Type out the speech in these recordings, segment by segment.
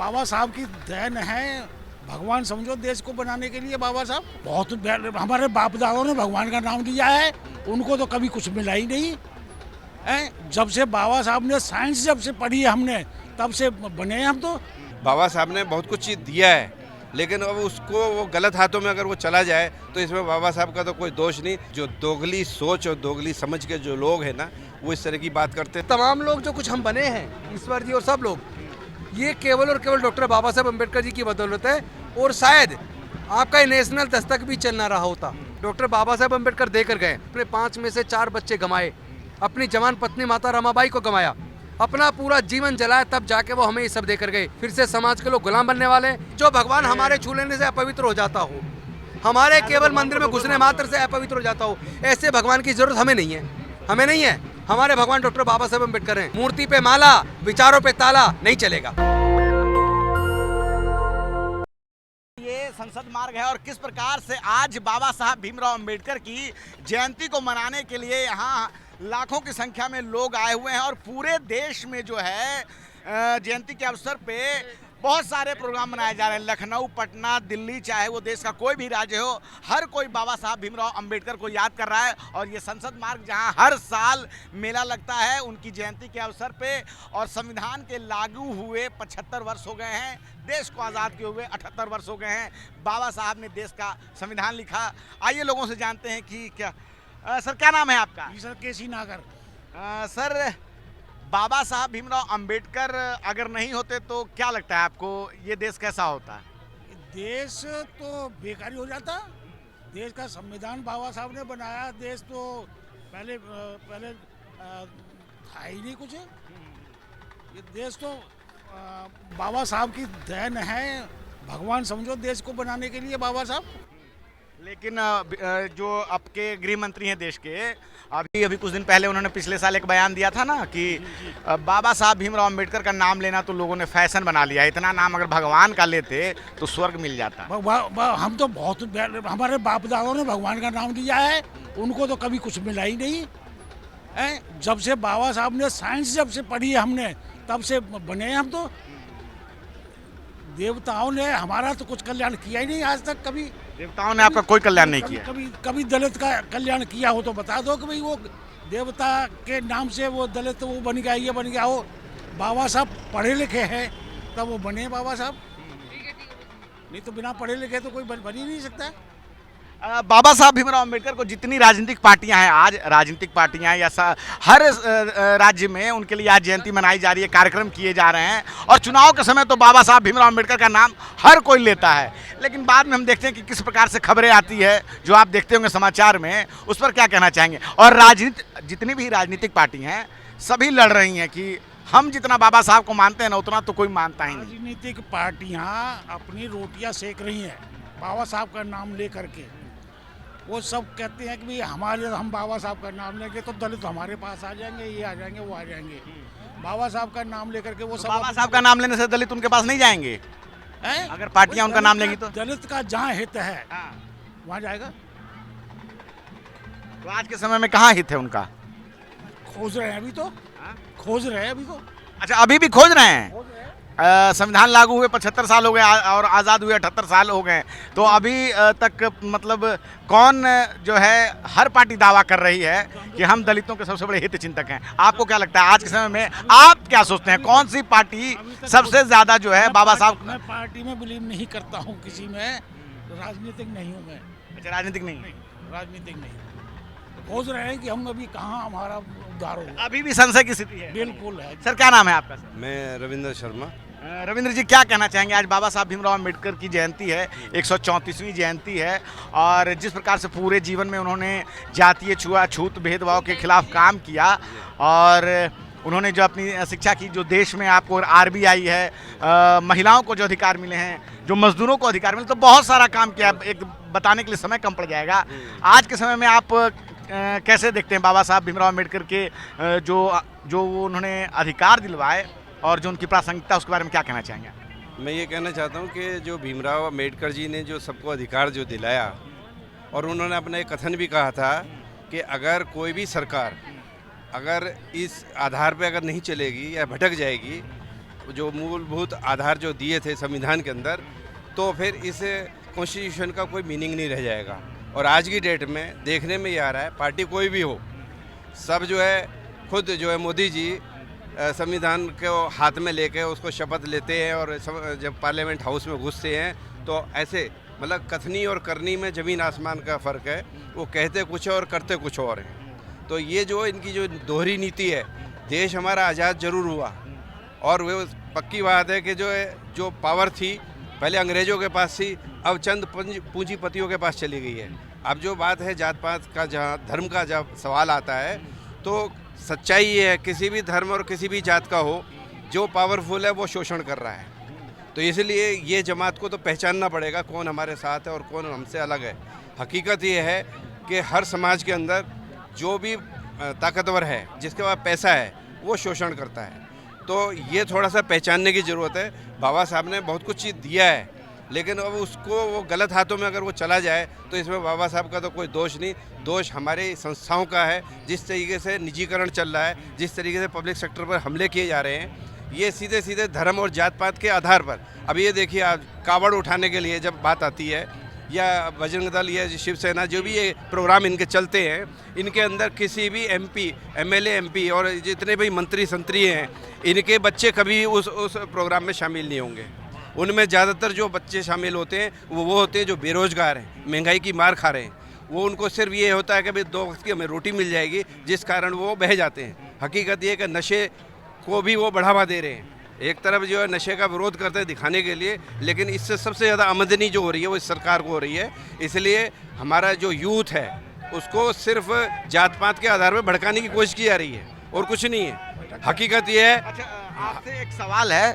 बाबा साहब की देन है। भगवान समझो देश को बनाने के लिए बाबा साहब बहुत हमारे बाप दादाओं ने भगवान का नाम लिया है, उनको तो कभी कुछ मिला ही नहीं है। जब से बाबा साहब ने साइंस जब से पढ़ी है हमने, तब से बने हैं हम तो। बाबा साहब ने बहुत कुछ चीज़ दिया है, लेकिन अब उसको वो गलत हाथों में अगर वो चला जाए तो इसमें बाबा साहब का तो कोई दोष नहीं। जो दोगली सोच और दोगली समझ के जो लोग हैं ना, वो इस तरह की बात करते हैं। तमाम लोग जो कुछ हम बने हैं, ईश्वर जी और सब लोग, ये केवल और केवल डॉक्टर बाबा साहब अम्बेडकर जी की बदौलत है। और शायद आपका ये नेशनल दस्तक भी चल ना रहा होता। डॉक्टर बाबा साहब अम्बेडकर देकर गए, अपने 5 में से 4 बच्चे गंवाए, अपनी जवान पत्नी माता रमाबाई को गंवाया, अपना पूरा जीवन जलाया, तब जाके वो हमें ये सब देकर गए। फिर से समाज के लोग गुलाम बनने वाले हैं। जो भगवान हमारे छू लेने से अपवित्र हो जाता हो, हमारे केवल मंदिर में घुसने मात्र से अपवित्र हो जाता हो, ऐसे भगवान की जरूरत हमें नहीं है। हमें नहीं है। हमारे भगवान डॉक्टर बाबा साहब अम्बेडकर हैं। मूर्ति पे माला, विचारों पे ताला नहीं चलेगा। ये संसद मार्ग है और किस प्रकार से आज बाबा साहब भीमराव अंबेडकर की जयंती को मनाने के लिए यहाँ लाखों की संख्या में लोग आए हुए हैं। और पूरे देश में जो है जयंती के अवसर पे बहुत सारे प्रोग्राम मनाए जा रहे हैं। लखनऊ, पटना, दिल्ली, चाहे वो देश का कोई भी राज्य हो, हर कोई बाबा साहब भीमराव अंबेडकर को याद कर रहा है। और ये संसद मार्ग जहां हर साल मेला लगता है उनकी जयंती के अवसर पे, और संविधान के लागू हुए 75 वर्ष हो गए हैं, देश को आज़ाद किए हुए 78 वर्ष हो गए हैं। बाबा साहब ने देश का संविधान लिखा। आइए लोगों से जानते हैं कि क्या सर, क्या नाम है आपका? जी सर, केसी नागर। सर, बाबा साहब भीमराव अंबेडकर अगर नहीं होते तो क्या लगता है आपको, ये देश कैसा होता? देश तो बेकारी हो जाता। देश का संविधान बाबा साहब ने बनाया, देश तो पहले था ही नहीं कुछ। ये देश तो बाबा साहब की देन है। भगवान समझो देश को बनाने के लिए बाबा साहब। लेकिन जो आपके गृह मंत्री हैं देश के, अभी कुछ दिन पहले उन्होंने पिछले साल एक बयान दिया था ना कि बाबा साहब भीमराव अंबेडकर का नाम लेना तो लोगों ने फैशन बना लिया। इतना नाम अगर भगवान का लेते तो स्वर्ग मिल जाता। हम तो बहुत हमारे बाप दादाओं ने भगवान का नाम लिया है, उनको तो कभी कुछ मिला ही नहीं है। जब से बाबा साहब ने साइंस जब से पढ़ी है हमने, तब से बने हैं हम तो। देवताओं ने हमारा तो कुछ कल्याण किया ही नहीं आज तक। कभी देवताओं ने आपका कोई कल्याण नहीं किया। कभी दलित का कल्याण किया हो तो बता दो कि भाई वो देवता के नाम से वो दलित वो बन गया, ये बन गया हो। बाबा साहब पढ़े लिखे हैं तब वो बने बाबा साहब, नहीं तो बिना पढ़े लिखे तो कोई बन ही नहीं सकता। बाबा साहब भीमराव अंबेडकर को जितनी राजनीतिक पार्टियां हैं, आज राजनीतिक पार्टियां या हर राज्य में उनके लिए आज जयंती मनाई जा रही है, कार्यक्रम किए जा रहे हैं। और चुनाव के समय तो बाबा साहब भीमराव अंबेडकर का नाम हर कोई लेता है, लेकिन बाद में हम देखते हैं कि किस प्रकार से खबरें आती है, जो आप देखते होंगे समाचार में। उस पर क्या कहना चाहेंगे? और जितनी भी राजनीतिक पार्टी हैं सभी लड़ रही हैं कि हम जितना बाबा साहब को मानते हैं ना, उतना तो कोई मानता ही नहीं। राजनीतिक पार्टियां अपनी रोटियां सेक रही हैं बाबा साहब का नाम ले करके। वो सब कहते हैं कि भाई हम बाबा साहब का नाम लेंगे तो दलित हमारे पास आ जाएंगे, ये आ जाएंगे, वो आ जाएंगे। बाबा साहब का नाम लेकर के वो सब बाबा साहब का नाम लेने से दलित उनके पास नहीं जाएंगे हैं? अगर पार्टियां उनका नाम लेंगी तो दलित का जहाँ हित है वहाँ जाएगा। तो आज के समय में कहाँ हित है उनका? खोज रहे हैं अभी तो, खोज रहे हैं अभी तो। अच्छा, अभी भी खोज रहे हैं। संविधान लागू हुए 75 साल हो गए और आज़ाद हुए 78 साल हो गए, तो अभी तक मतलब कौन जो है, हर पार्टी दावा कर रही है कि हम दलितों के सबसे बड़े हित चिंतक हैं। आपको क्या लगता है आज के समय में, आप क्या सोचते हैं, कौन सी पार्टी सबसे ज़्यादा जो है बाबा साहब? मैं पार्टी में बिलीव नहीं करता हूँ किसी में, राजनीतिक नहीं हूँ मैं। अच्छा, राजनीतिक नहीं? राजनीतिक नहीं। खोज रहे हैं कि हम अभी कहाँ हमारा उद्धार हो। अभी भी संशय की स्थिति है? बिल्कुल है। सर, क्या नाम है आपका? सर, मैं रविंद्र शर्मा। रविंद्र जी, क्या कहना चाहेंगे? आज बाबा साहब भीमराव अंबेडकर की जयंती है, 134वीं जयंती है, और जिस प्रकार से पूरे जीवन में उन्होंने जातीय छूआछूत भेदभाव के खिलाफ काम किया, और उन्होंने जो अपनी शिक्षा की, जो देश में आपको RBI है, महिलाओं को जो अधिकार मिले हैं, जो मजदूरों को अधिकार मिले, तो बहुत सारा काम किया। एक बताने के लिए समय कम पड़ जाएगा। आज के समय में आप कैसे देखते हैं बाबा साहब भीमराव अंबेडकर के जो उन्होंने अधिकार दिलवाए और जो उनकी प्रासंगिकता, उसके बारे में क्या कहना चाहेंगे? मैं ये कहना चाहता हूँ कि जो भीमराव अंबेडकर जी ने जो सबको अधिकार जो दिलाया, और उन्होंने अपना एक कथन भी कहा था कि अगर कोई भी सरकार अगर इस आधार पे अगर नहीं चलेगी या भटक जाएगी जो मूलभूत आधार जो दिए थे संविधान के अंदर, तो फिर इस कॉन्स्टिट्यूशन का कोई मीनिंग नहीं रह जाएगा। और आज की डेट में देखने में ये आ रहा है, पार्टी कोई भी हो, सब जो है खुद जो है मोदी जी संविधान को हाथ में लेके उसको शपथ लेते हैं, और जब पार्लियामेंट हाउस में घुसते हैं तो ऐसे मतलब कथनी और करनी में ज़मीन आसमान का फ़र्क है। वो कहते कुछ है और करते कुछ और हैं। तो ये जो इनकी जो दोहरी नीति है, देश हमारा आज़ाद जरूर हुआ, और वो पक्की बात है कि जो पावर थी पहले अंग्रेज़ों के पास थी, अब चंद पूंजीपतियों के पास चली गई है। अब जो बात है जात पात का, जहाँ धर्म का जब सवाल आता है, तो सच्चाई ये है किसी भी धर्म और किसी भी जात का हो, जो पावरफुल है वो शोषण कर रहा है। तो इसलिए ये जमात को तो पहचानना पड़ेगा कौन हमारे साथ है और कौन हमसे अलग है। हकीकत ये है कि हर समाज के अंदर जो भी ताकतवर है, जिसके पास पैसा है, वो शोषण करता है। तो ये थोड़ा सा पहचानने की ज़रूरत है। बाबा साहब ने बहुत कुछ चीज़ दिया है, लेकिन अब उसको वो गलत हाथों में अगर वो चला जाए तो इसमें बाबा साहब का तो कोई दोष नहीं, दोष हमारे संस्थाओं का है। जिस तरीके से निजीकरण चल रहा है, जिस तरीके से पब्लिक सेक्टर पर हमले किए जा रहे हैं, ये सीधे सीधे धर्म और जात पात के आधार पर। अब ये देखिए, आज कावड़ उठाने के लिए जब बात आती है, या बजरंग दल या शिवसेना, जो भी ये प्रोग्राम इनके चलते हैं, इनके अंदर किसी भी MP, MLA, MP और जितने भी मंत्री संतरी हैं, इनके बच्चे कभी उस प्रोग्राम में शामिल नहीं होंगे। उनमें ज़्यादातर जो बच्चे शामिल होते हैं वो होते हैं जो बेरोज़गार हैं, महंगाई की मार खा रहे हैं। वो उनको सिर्फ ये होता है कि भाई 2 वक्त की हमें रोटी मिल जाएगी, जिस कारण वो बह जाते हैं। हकीकत ये है कि नशे को भी वो बढ़ावा दे रहे हैं। एक तरफ जो है नशे का विरोध करते हैं दिखाने के लिए, लेकिन इससे सबसे ज़्यादा आमदनी जो हो रही है वो इस सरकार को हो रही है। इसलिए हमारा जो यूथ है उसको सिर्फ जात पात के आधार पर भड़काने की कोशिश की जा रही है, और कुछ नहीं है। हकीकत ये है। अच्छा, आपसे एक सवाल है।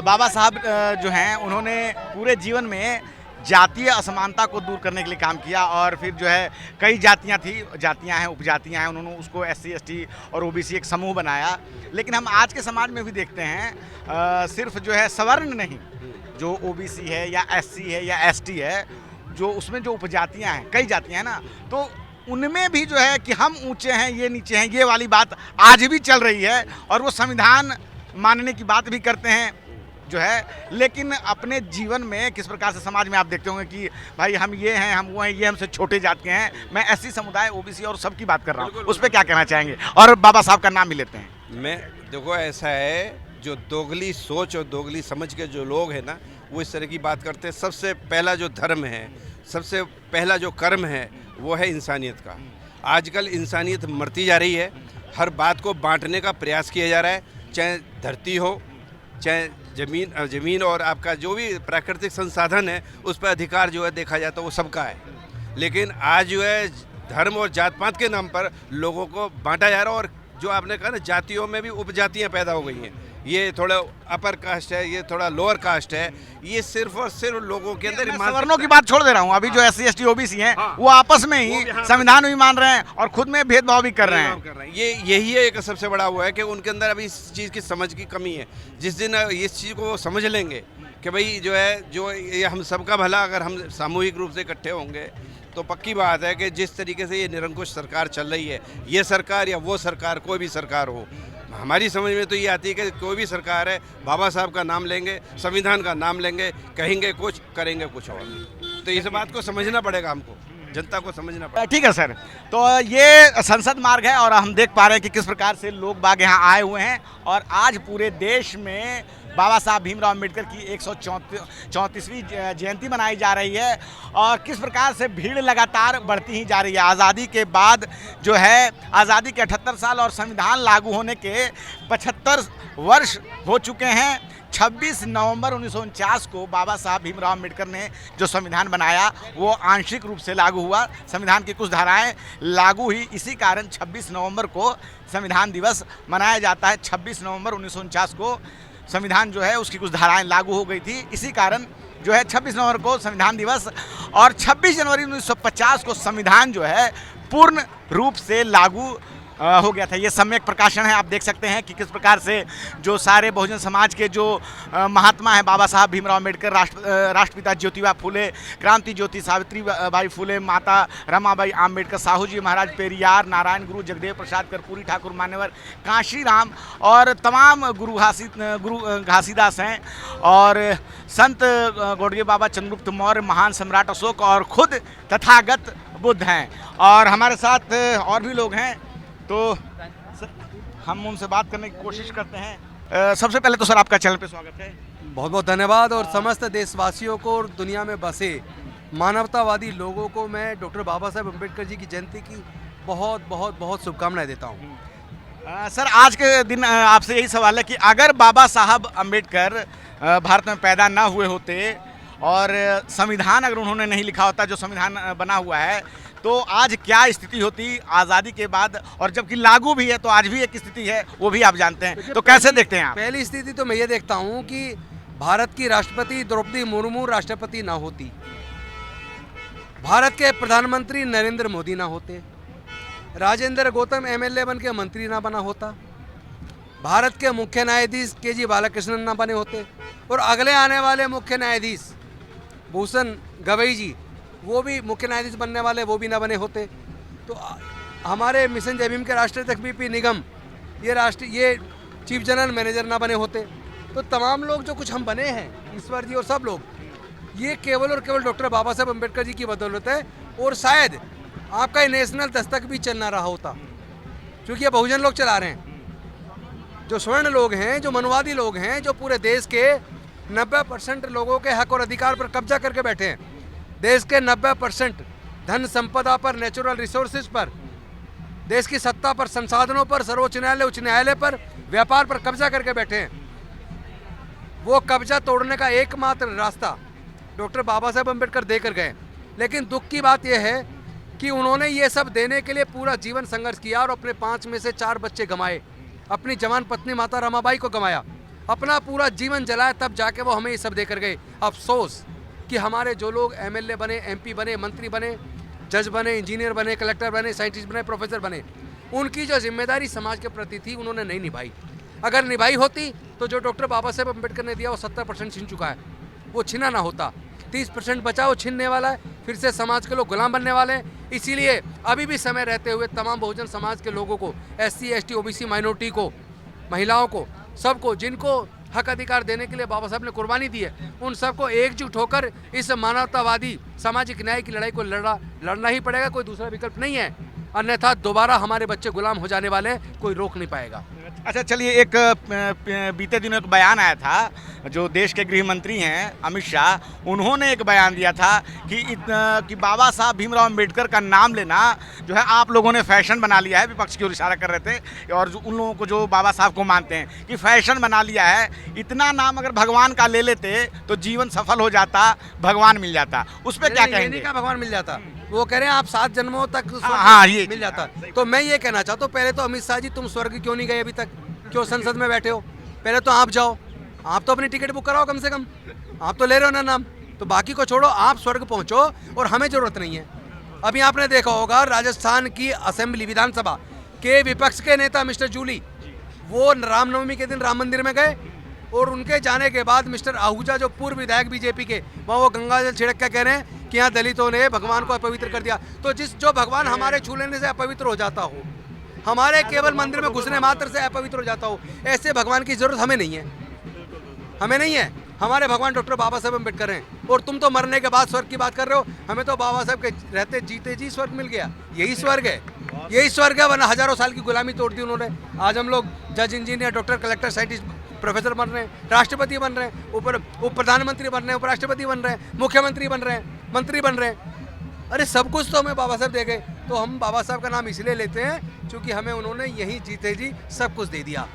बाबा साहब जो हैं, उन्होंने पूरे जीवन में जातीय असमानता को दूर करने के लिए काम किया, और फिर जो है कई जातियां हैं, उपजातियां हैं, उन्होंने उसको SC ST और OBC एक समूह बनाया। लेकिन हम आज के समाज में भी देखते हैं, सिर्फ जो है सवर्ण नहीं, जो OBC है या SC है या ST है, जो उसमें जो उपजातियां हैं, कई जातियां हैं ना, तो उनमें भी जो है कि हम ऊंचे हैं, ये नीचे हैं, ये वाली बात आज भी चल रही है। और वो संविधान मानने की बात भी करते हैं जो है, लेकिन अपने जीवन में किस प्रकार से समाज में आप देखते होंगे कि भाई हम ये हैं, हम वो हैं, ये हमसे छोटे जात के हैं। मैं SC समुदाय, OBC और सबकी बात कर रहा हूँ, उस पर क्या कहना चाहेंगे? और बाबा साहब का नाम भी लेते हैं। मैं देखो, ऐसा है, जो दोगली सोच और दोगली समझ के जो लोग हैं ना, वो इस तरह की बात करते हैं। सबसे पहला जो धर्म है, सबसे पहला जो कर्म है, वो है इंसानियत का। आजकल इंसानियत मरती जा रही है, हर बात को बांटने का प्रयास किया जा रहा है, चाहे धरती हो, चाहे ज़मीन और आपका जो भी प्राकृतिक संसाधन है, उस पर अधिकार जो है देखा जाए तो वो सबका है। लेकिन आज जो है धर्म और जात पात के नाम पर लोगों को बांटा जा रहा है। और जो आपने कहा ना, जातियों में भी उपजातियाँ पैदा हो गई हैं। ये थोड़ा अपर कास्ट है, ये थोड़ा लोअर कास्ट है। ये सिर्फ और सिर्फ लोगों के अंदर सवर्णों की बात छोड़ दे रहा हूँ। अभी जो SC ST OBC हैं, वो आपस में ही संविधान भी मान रहे हैं और खुद में भेदभाव भी कर रहे हैं। यही है एक सबसे बड़ा हुआ है कि उनके अंदर अभी इस चीज़ की समझ की कमी है। जिस दिन इस चीज़ को समझ लेंगे कि भाई जो है, जो ये हम सबका भला, अगर हम सामूहिक रूप से इकट्ठे होंगे, तो पक्की बात है कि जिस तरीके से ये निरंकुश सरकार चल रही है, ये सरकार या वो सरकार, कोई भी सरकार हो, हमारी समझ में तो ये आती है कि कोई भी सरकार है, बाबा साहब का नाम लेंगे, संविधान का नाम लेंगे, कहेंगे कुछ, करेंगे कुछ और। तो इस बात को समझना पड़ेगा हमको, जनता को समझना पड़ेगा। ठीक है सर, तो ये संसद मार्ग है, और हम देख पा रहे हैं कि किस प्रकार से लोग बाग यहाँ आए हुए हैं। और आज पूरे देश में बाबा साहब भीमराव अम्बेडकर की 134वीं जयंती मनाई जा रही है, और किस प्रकार से भीड़ लगातार बढ़ती ही जा रही है। आज़ादी के बाद जो है, आज़ादी के 78 साल और संविधान लागू होने के 75 वर्ष हो चुके हैं। 26 नवंबर 1949 को बाबा साहब भीमराव अम्बेडकर ने जो संविधान बनाया, वो आंशिक रूप से लागू हुआ। संविधान की कुछ धाराएं लागू हुई, इसी कारण 26 नवंबर को संविधान दिवस मनाया जाता है। 26 नवंबर 1949 को संविधान जो है, उसकी कुछ धाराएं लागू हो गई थी, इसी कारण जो है 26 नवंबर को संविधान दिवस। और 26 जनवरी 1950 को संविधान जो है पूर्ण रूप से लागू हो गया था। ये सम्यक प्रकाशन है, आप देख सकते हैं कि किस प्रकार से जो सारे बहुजन समाज के जो महात्मा हैं, बाबा साहब भीमराव अम्बेडकर, राष्ट्रपिता ज्योतिबा फूले, क्रांति ज्योति सावित्री बाई फूले, माता रमाबाई अम्बेडकर, साहू जी महाराज पेरियार, नारायण गुरु, जगदेव प्रसाद कर्पूरी, ठाकुर मान्यवर, कांशीराम और तमाम गुरु घासीदास हैं और संत गौड़िये बाबा, चंद्रगुप्त मौर्य, महान सम्राट अशोक और खुद तथागत बुद्ध हैं। और हमारे साथ और भी लोग हैं, तो हम उनसे बात करने की कोशिश करते हैं। सबसे पहले तो सर आपका चैनल पे स्वागत है। बहुत बहुत धन्यवाद। और समस्त देशवासियों को और दुनिया में बसे मानवतावादी लोगों को मैं डॉक्टर बाबा साहेब अम्बेडकर जी की जयंती की बहुत बहुत बहुत शुभकामनाएं देता हूँ। सर आज के दिन आपसे यही सवाल है कि अगर बाबा साहब अम्बेडकर भारत में पैदा ना हुए होते और संविधान अगर उन्होंने नहीं लिखा होता, जो संविधान बना हुआ है, तो आज क्या स्थिति होती आज़ादी के बाद, और जबकि लागू भी है तो आज भी एक स्थिति है, वो भी आप जानते हैं, तो कैसे देखते हैं आप? पहली स्थिति तो मैं ये देखता हूँ कि भारत की राष्ट्रपति द्रौपदी मुर्मू राष्ट्रपति ना होती, भारत के प्रधानमंत्री नरेंद्र मोदी ना होते, राजेंद्र गौतम एमएलए बन के मंत्री ना बना होता, भारत के मुख्य न्यायाधीश के.जी. बालाकृष्णन ना बने होते, और अगले आने वाले मुख्य न्यायाधीश भूषण गवई जी, वो भी मुख्य न्यायाधीश बनने वाले, वो भी ना बने होते, तो हमारे मिशन जय भीम के राष्ट्रीय अध्यक्ष बीपी निगम ये चीफ जनरल मैनेजर ना बने होते, तो तमाम लोग जो कुछ हम बने हैं, ईश्वर जी और सब लोग, ये केवल और केवल डॉक्टर बाबा साहेब अम्बेडकर जी की बदौलत है। और शायद आपका ये नेशनल दस्तक भी चल ना रहा होता, क्योंकि ये बहुजन लोग चला रहे हैं, जो स्वर्ण लोग हैं, जो मनवादी लोग हैं, जो पूरे देश के 90% लोगों के हक और अधिकार पर कब्जा करके बैठे हैं। देश के 90% धन संपदा पर, नेचुरल रिसोर्सेज पर, देश की सत्ता पर, संसाधनों पर, सर्वोच्च न्यायालय, उच्च न्यायालय पर, व्यापार पर कब्जा करके बैठे हैं। वो कब्जा तोड़ने का एकमात्र रास्ता डॉक्टर बाबा साहेब अम्बेडकर देकर गए। लेकिन दुख की बात यह है कि उन्होंने ये सब देने के लिए पूरा जीवन संघर्ष किया और अपने 5 में से 4 बच्चे गंवाए, अपनी जवान पत्नी माता रमाबाई को गंवाया, अपना पूरा जीवन जलाया, तब जाके वो हमें ये सब देकर गए। अफसोस कि हमारे जो लोग एमएलए बने, एमपी बने, मंत्री बने, जज बने, इंजीनियर बने, कलेक्टर बने, साइंटिस्ट बने, प्रोफेसर बने, उनकी जो जिम्मेदारी समाज के प्रति थी उन्होंने नहीं निभाई। अगर निभाई होती तो जो डॉक्टर बाबा साहेब अम्बेडकर ने दिया वो 70% छीन चुका है, वो छीना ना होता। 30% बचा, वो छीनने वाला है, फिर से समाज के लोग गुलाम बनने वाले हैं। इसीलिए अभी भी समय रहते हुए तमाम बहुजन समाज के लोगों को, SC, ST, OBC माइनॉरिटी को, महिलाओं को, सबको जिनको हक अधिकार देने के लिए बाबा साहब ने कुर्बानी दी है, उन सबको एकजुट होकर इस मानवतावादी सामाजिक न्याय की लड़ाई को लड़ना ही पड़ेगा, कोई दूसरा विकल्प नहीं है। अन्यथा दोबारा हमारे बच्चे गुलाम हो जाने वाले, कोई रोक नहीं पाएगा। अच्छा चलिए, एक बीते दिनों एक बयान आया था, जो देश के गृह मंत्री हैं अमित शाह, उन्होंने एक बयान दिया था कि बाबा साहब भीमराव अम्बेडकर का नाम लेना जो है आप लोगों ने फैशन बना लिया है। विपक्ष की ओर इशारा कर रहे थे, और जो उन लोगों को जो बाबा साहब को मानते हैं कि फैशन बना लिया है, इतना नाम अगर भगवान का ले लेते तो जीवन सफल हो जाता, भगवान मिल जाता। उस पर क्या कहेंगे? का भगवान मिल जाता, वो कह रहे हैं आप 7 जन्मों तक ये मिल जाता। तो मैं ये कहना चाहता हूँ, पहले तो अमित शाह जी, तुम स्वर्ग क्यों नहीं गए अभी तक, क्यों संसद में बैठे हो? पहले तो आप जाओ, आप तो अपनी टिकट बुक कराओ कम से कम, आप तो ले रहे हो ना नाम, तो बाकी को छोड़ो, आप स्वर्ग पहुंचो और हमें जरूरत नहीं है। अभी आपने देखा होगा राजस्थान की असेंबली, विधानसभा के विपक्ष के नेता मिस्टर जूली, वो रामनवमी के दिन राम मंदिर में गए, और उनके जाने के बाद मिस्टर आहूजा जो पूर्व विधायक बीजेपी के, वहाँ वो गंगा जल छिड़क कर कह रहे हैं कि यहाँ दलितों ने भगवान को अपवित्र कर दिया। तो जो भगवान हमारे छू लेने से अपवित्र हो जाता हो, हमारे केवल मंदिर में घुसने मात्र से अपवित्र हो जाता हो, ऐसे भगवान की जरूरत हमें नहीं है, हमें नहीं है। हमारे भगवान डॉक्टर बाबा साहेब अम्बेडकर हैं, और तुम तो मरने के बाद स्वर्ग की बात कर रहे हो, हमें तो बाबा साहब के रहते जीते जी स्वर्ग मिल गया। यही स्वर्ग है, यही स्वर्ग है, वरना हजारों साल की गुलामी तोड़ दी उन्होंने। आज हम लोग जज, engineer, doctor, collector, scientist, professor बन रहे हैं, राष्ट्रपति बन रहे हैं, उप प्रधानमंत्री बन रहे हैं, उपराष्ट्रपति बन रहे हैं, मुख्यमंत्री बन रहे हैं, मंत्री बन रहे हैं। अरे सब कुछ तो हमें बाबा साहब दे गए, तो हम बाबा साहब का नाम इसलिए लेते हैं क्योंकि हमें उन्होंने यही जीते जी सब कुछ दे दिया।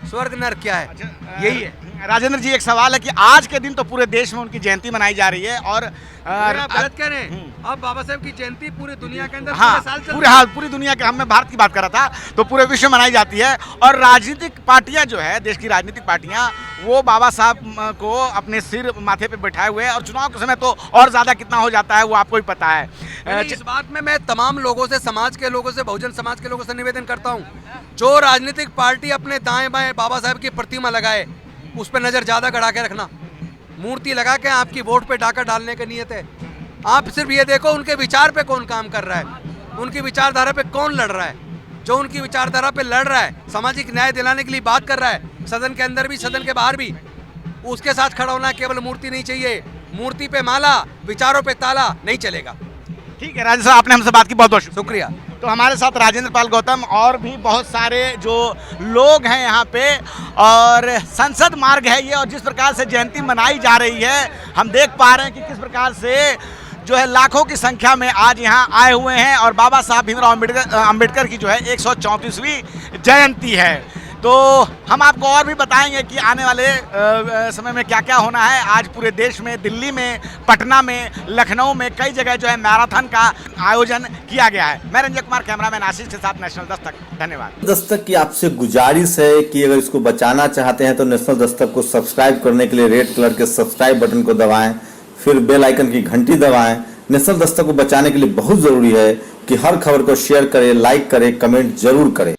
स्वर्ग नर्क क्या है? अच्छा, यही है। राजेंद्र जी, एक सवाल है कि आज के दिन तो पूरे देश में उनकी जयंती मनाई जा रही है, और आप गलत कह रहे हैं। अब बाबा साहब की जयंती पूरे दुनिया के अंदर हाँ, पूरी दुनिया के, हम भारत की बात कर रहा था, तो पूरे विश्व में मनाई जाती है। और राजनीतिक पार्टियां जो है, देश की राजनीतिक पार्टियां, वो बाबा साहब को अपने सिर माथे पे बैठाए हुए हैं, और चुनाव के समय तो और ज्यादा कितना हो जाता है वो आपको ही पता है। इस बात में मैं तमाम लोगों से, समाज के लोगों से, बहुजन समाज के लोगों से निवेदन करता हूँ, जो राजनीतिक पार्टी अपने दाएं बाएं बाबा साहब की प्रतिमा लगाए उस पर नज़र ज़्यादा गड़ा के रखना। मूर्ति लगा के आपकी वोट पे डाका डालने की नीयत है। आप सिर्फ ये देखो उनके विचार पे कौन काम कर रहा है, उनकी विचारधारा पे कौन लड़ रहा है। जो उनकी विचारधारा पे लड़ रहा है, सामाजिक न्याय दिलाने के लिए बात कर रहा है, सदन के अंदर भी सदन के बाहर भी, उसके साथ खड़ा होना। केवल मूर्ति नहीं चाहिए, मूर्ति पे माला, विचारों पे ताला नहीं चलेगा। ठीक है राजेंद्र साहब, आपने हमसे बात की, बहुत बहुत शुक्रिया। तो हमारे साथ राजेंद्र पाल गौतम और भी बहुत सारे जो लोग हैं यहाँ पे, और संसद मार्ग है ये, और जिस प्रकार से जयंती मनाई जा रही है हम देख पा रहे हैं कि किस प्रकार से जो है लाखों की संख्या में आज यहाँ आए हुए हैं और बाबा साहब भीमराव अम्बेडकर की जो है 134वीं जयंती है। तो हम आपको और भी बताएंगे कि आने वाले समय में क्या क्या होना है। आज पूरे देश में, दिल्ली में, पटना में, लखनऊ में कई जगह जो है मैराथन का आयोजन किया गया है। मैं रंजय कुमार, कैमरामैन आशीष के साथ नेशनल दस्तक। धन्यवाद। दस्तक की आपसे गुजारिश है कि अगर इसको बचाना चाहते हैं तो नेशनल दस्तक को सब्सक्राइब करने के लिए रेड कलर के सब्सक्राइब बटन को दबाएं, फिर बेल आइकन की घंटी दबाएं। नेशनल दस्तक को बचाने के लिए बहुत जरूरी है कि हर खबर को शेयर करें, लाइक करें, कमेंट जरूर करें।